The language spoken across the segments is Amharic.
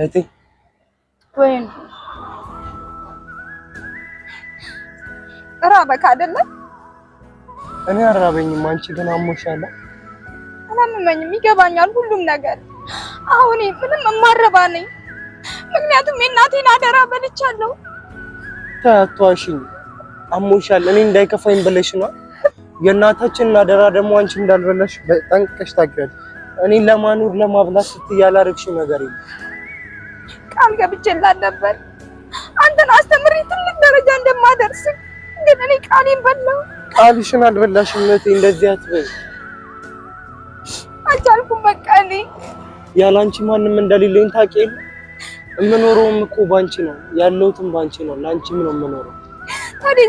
እህቴ ወይኔ እራበክ አይደለ? እኔ አራበኝም። አንቺ ግን አሞሻል። አላመመኝም። ይገባኛል ሁሉም ነገር። አሁን ምንም የማረባ ነኝ። ምክንያቱም የእናቴን አደራ በልቻለሁ። ታቷሽኝ አሞሻል። እኔ እንዳይከፋኝ ብለሽ ነው። የእናታችንን አደራ ደግሞ አንቺ እንዳልበላሽ ጠንቅቀሽ ታውቂያለሽ። እኔ ለማኖር ለማብላት ስትይ ያላረግሽው ነገር የለም። ቃል ገብቼላት ነበር አንተን አስተምሬ ትልቅ ደረጃ እንደማደርስ፣ ግን እኔ ቃሌን በላሁ። ቃልሽን አልበላሽም እህቴ። እንደዚህ አትበይ። አልቻልኩም። በቃ እኔ ያላንቺ ማንም እንደሌለኝ ታውቂ የለ። የምኖረውም እኮ ባንቺ ነው፣ ያለሁትም ባንቺ ነው። ላንቺም ነው የምኖረው። ታዲያ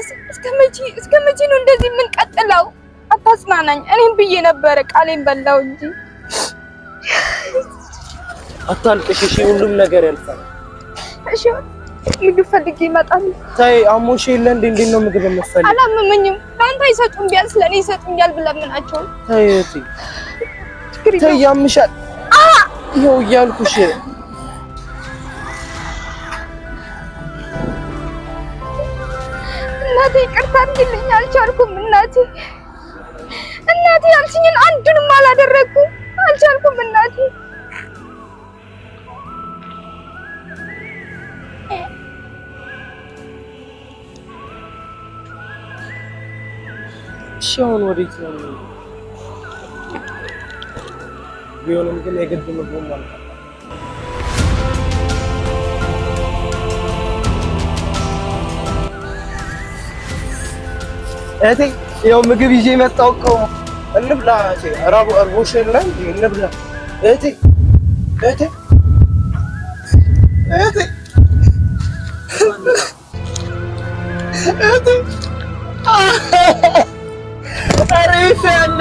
እስከ መቼ ነው እንደዚህ የምንቀጥለው? አታጽናናኝ። እኔም ብዬ ነበረ ቃሌን በላው እንጂ። አታልቅሽ እሺ፣ ሁሉም ነገር ያልፋል። እሺ ምግብ ፈልጌ ይመጣል። ታይ አሞሽ የለ እንዴ? እንዴት ነው ምግብ የምትፈልጊው? አላመመኝም። ለአንተ አይሰጡም፣ ቢያንስ ለእኔ ይሰጡኛል ብለምናቸው። ታይ እህቴ ታይ ያምሻል። ይኸው እያልኩሽ እናቴ ይቅርታ አድርጊልኝ። አልቻልኩም እናቴ ያልሽኝን አንዱንም አላደረኩም። አልቻልኩም እናቴ። ሻውን ወዴት ነው? ቢሆንም ግን የግድ ምግቡ ማለት ነው። እህቴ ያው ምግብ ይዤ መጣሁ እኮ። እንብላ እህቴ። እርቦሽ የለ እንዴ? እንብላ እህቴ። እህቴ እህቴ እህቴ አሪፍ ያለ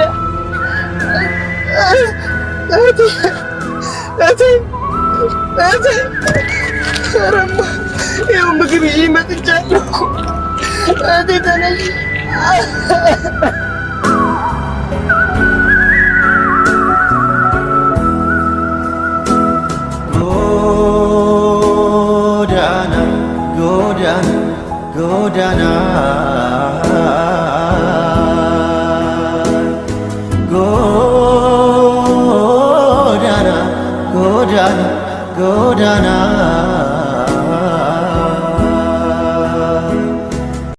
እህቴ እህቴ እህቴ ረማ ያው ምግብ ይዤ መጥቻለሁ እኮ እህቴ ተነሽ። ጎዳና ጎዳና ጎዳና ጎዳና